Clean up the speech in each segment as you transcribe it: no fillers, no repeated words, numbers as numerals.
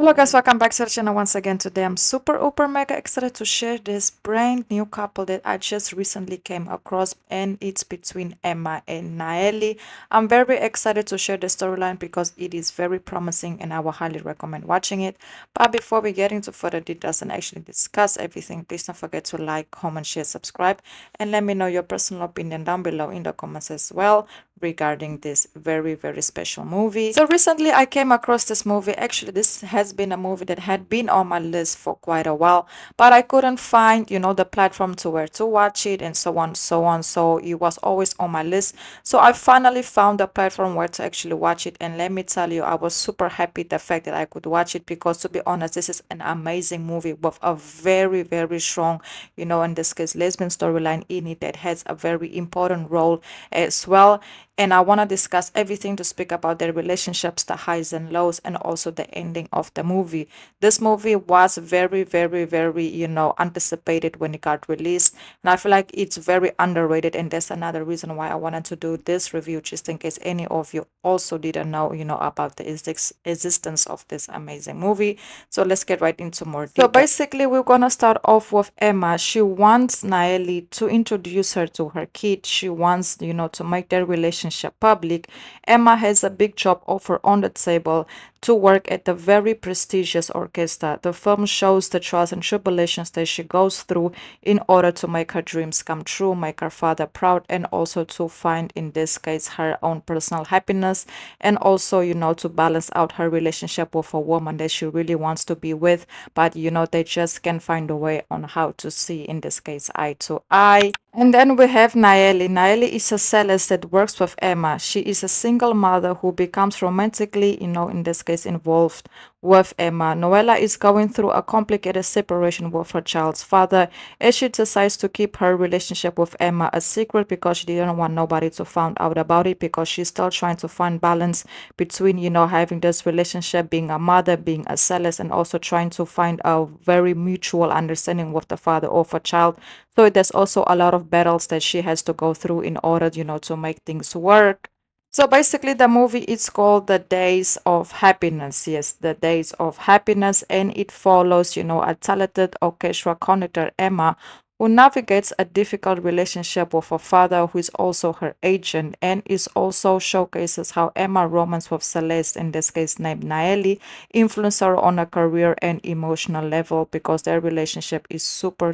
Hello guys, welcome back to the channel once again. Today I'm super mega excited to share this brand new couple that I just recently came across, and it's between Emma and Naelle. I'm very excited to share the storyline because it is very promising and I will highly recommend watching it. But before we get into further details and actually discuss everything, please don't forget to like, comment, share, subscribe, and let me know your personal opinion down below in the comments as well regarding this very special movie. So recently I came across this movie. Actually, this has been a movie that had been on my list for quite a while, but I couldn't find, the platform to where to watch it and so on, so on. So it was always on my list. So I finally found a platform where to actually watch it. And let me tell you, I was super happy the fact that I could watch it because, to be honest, this is an amazing movie with a very strong, in this case, lesbian storyline in it that has a very important role as well. And I want to discuss everything to speak about their relationships, the highs and lows, and also the ending of the movie. This movie was very, anticipated when it got released. And I feel like it's very underrated. And that's another reason why I wanted to do this review, just in case any of you also didn't know, about the existence of this amazing movie. So let's get right into more detail. So basically, we're gonna start off with Emma. She wants Naelle to introduce her to her kid. She wants, to make their relationship public. Emma has a big job offer on the table to work at the very prestigious orchestra. The film shows the trials and tribulations that she goes through in order to make her dreams come true, make her father proud, and also to find, in this case, her own personal happiness, and also, to balance out her relationship with a woman that she really wants to be with, but, they just can't find a way on how to see, in this case, eye to eye. And then we have Naelle. Naelle is a cellist that works with Emma. She is a single mother who becomes romantically, in this case, involved with Emma. Noella is going through a complicated separation with her child's father as she decides to keep her relationship with Emma a secret because she didn't want nobody to find out about it, because she's still trying to find balance between, having this relationship, being a mother, being a cellist, and also trying to find a very mutual understanding with the father of her child. So there's also a lot of battles that she has to go through in order, to make things work. So basically, the movie is called The Days of Happiness. Yes, The Days of Happiness. And it follows, a talented orchestra conductor, Emma, who navigates a difficult relationship with her father, who is also her agent, and is also showcases how Emma romance with Celeste, in this case named Naelle, influence her on a career and emotional level, because their relationship is super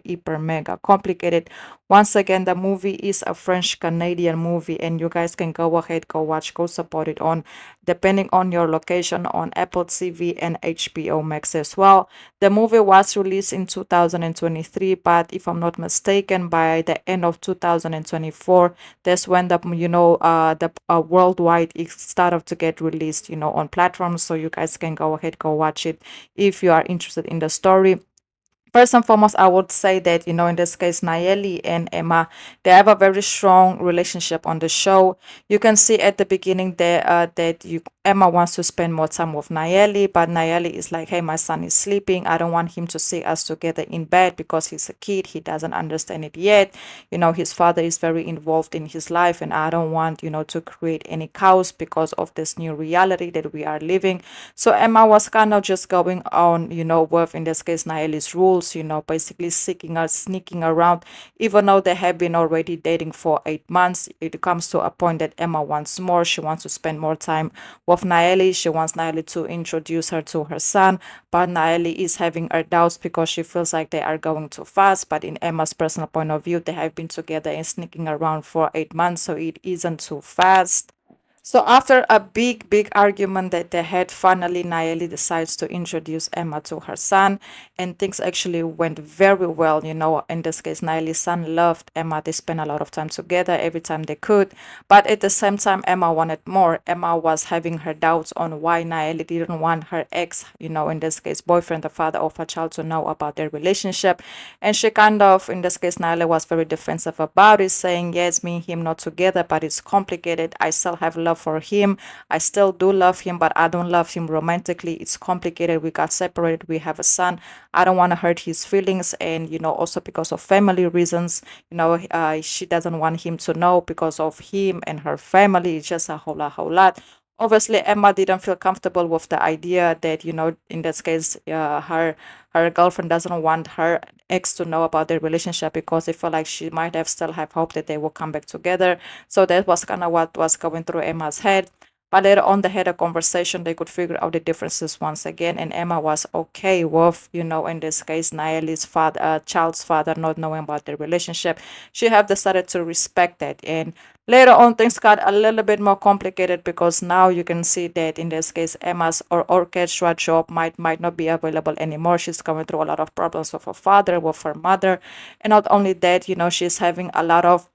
hyper mega complicated. Once again, the movie is a French Canadian movie, and you guys can go ahead, go watch, go support it on, depending on your location, on Apple TV and HBO Max as well. The movie was released in 2023, but if I'm not mistaken, by the end of 2024, that's when the worldwide it started to get released, on platforms. So you guys can go ahead, go watch it if you are interested in the story. First and foremost, I would say that, in this case, Naelle and Emma, they have a very strong relationship on the show. You can see at the beginning there that Emma wants to spend more time with Naelle, but Naelle is like, hey, my son is sleeping. I don't want him to see us together in bed because he's a kid. He doesn't understand it yet. His father is very involved in his life, and I don't want, to create any chaos because of this new reality that we are living. So Emma was kind of just going on, with, in this case, Naelle's rules, basically sneaking around, even though they have been already dating for 8 months. It comes to a point that Emma wants more. She wants to spend more time with Naelle. She wants Naelle to introduce her to her son, but Naelle is having her doubts because she feels like they are going too fast. But in Emma's personal point of view, they have been together and sneaking around for 8 months, so it isn't too fast. So after a big argument that they had, finally Naelle decides to introduce Emma to her son, and things actually went very well. In this case, Naelle's son loved Emma. They spent a lot of time together every time they could, but at the same time, Emma wanted more. Emma was having her doubts on why Naelle didn't want her ex, in this case, boyfriend, the father of her child, to know about their relationship. And she kind of, in this case, Naelle was very defensive about it, saying, yes, me and him not together, but it's complicated. I still have love for him. I still do love him, but I don't love him romantically. It's complicated. We got separated. We have a son. I don't want to hurt his feelings. And, also because of family reasons, she doesn't want him to know because of him and her family. It's just a whole lot. obviously Emma didn't feel comfortable with the idea that, in this case, her girlfriend doesn't want her ex to know about their relationship, because they felt like she might have still have hope that they will come back together. So that was kind of what was going through Emma's head. But later on, they had a conversation. They could figure out the differences once again, and Emma was okay with, in this case, Naëlle's father, child's father, not knowing about their relationship. She have decided to respect that, and later on, things got a little bit more complicated, because now you can see that in this case, Emma's orchestra job might not be available anymore. She's going through a lot of problems with her father, with her mother, and not only that, she's having a lot of,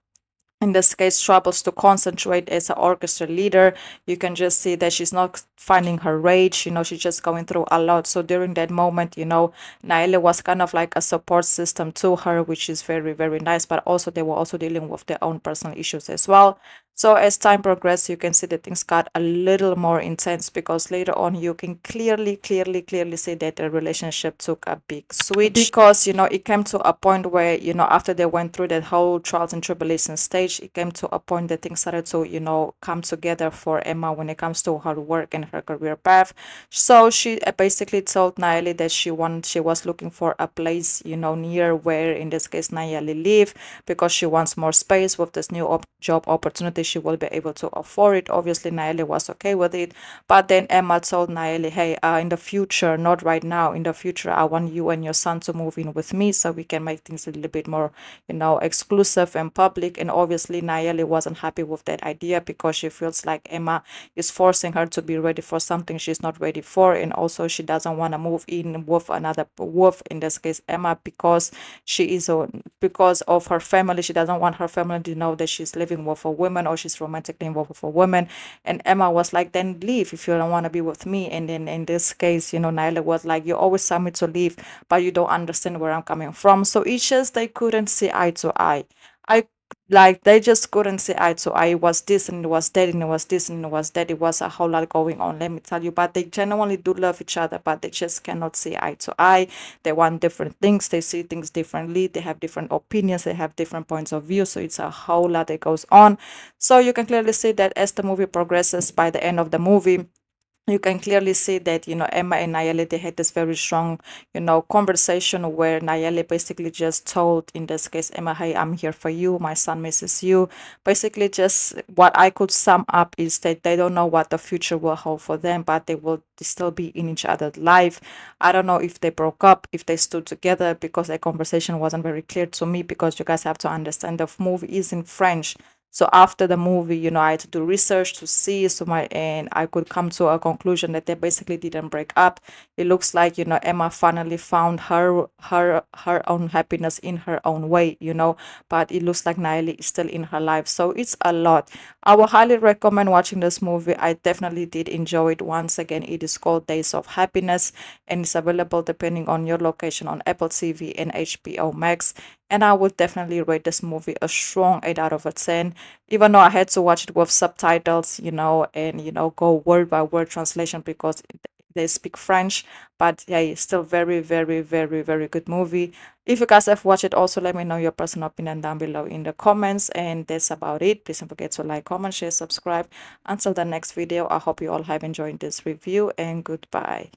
in this case, troubles to concentrate as an orchestra leader. You can just see that she's not finding her rage. She's just going through a lot. So during that moment, Naelle was kind of like a support system to her, which is very, very nice. But also, they were also dealing with their own personal issues as well. So as time progressed, you can see that things got a little more intense, because later on you can clearly, clearly, clearly see that the relationship took a big switch, because it came to a point where, after they went through that whole trials and tribulations stage, it came to a point that things started to, come together for Emma when it comes to her work and her career path. So she basically told Naelle that she was looking for a place, near where, in this case, Naelle live, because she wants more space. With this new job opportunity, she will be able to afford it. Obviously, Naelle was okay with it. But then Emma told Naelle, hey, in the future, not right now, in the future, I want you and your son to move in with me, so we can make things a little bit more, exclusive and public. And obviously, Naelle wasn't happy with that idea, because she feels like Emma is forcing her to be ready for something she's not ready for. And also, she doesn't want to move in with another wolf, in this case, Emma, because she is because of her family. She doesn't want her family to know that she's living with a woman, or she's romantically involved with a woman. And Emma was like, then leave if you don't want to be with me. And then in this case, Naelle was like, you always tell me to leave, but you don't understand where I'm coming from. So it's just they couldn't see eye to eye. I like they just couldn't see eye to eye. It was this and it was that and it was this and it was that. It was a whole lot going on, let me tell you. But they genuinely do love each other, but they just cannot see eye to eye. They want different things. They see things differently. They have different opinions. They have different points of view. So it's a whole lot that goes on. So you can clearly see that as the movie progresses, by the end of the movie, you can clearly see that, Emma and Naelle, they had this very strong, conversation, where Naelle basically just told, in this case, Emma, hey, I'm here for you. My son misses you. Basically, just what I could sum up is that they don't know what the future will hold for them, but they will still be in each other's life. I don't know if they broke up, if they stood together, because the conversation wasn't very clear to me, because you guys have to understand the movie is in French. So after the movie, I had to do research to see, and I could come to a conclusion that they basically didn't break up. It looks like, Emma finally found her own happiness in her own way, but it looks like Naelle is still in her life. So it's a lot. I would highly recommend watching this movie. I definitely did enjoy it. Once again, it is called Days of Happiness, and it's available depending on your location on Apple TV and HBO Max. And I would definitely rate this movie a strong 8 out of a 10, even though I had to watch it with subtitles, and, go word by word translation, because they speak French. But yeah, it's still very, very, very, very good movie. If you guys have watched it, also let me know your personal opinion down below in the comments. And that's about it. Please don't forget to like, comment, share, subscribe. Until the next video, I hope you all have enjoyed this review, and goodbye.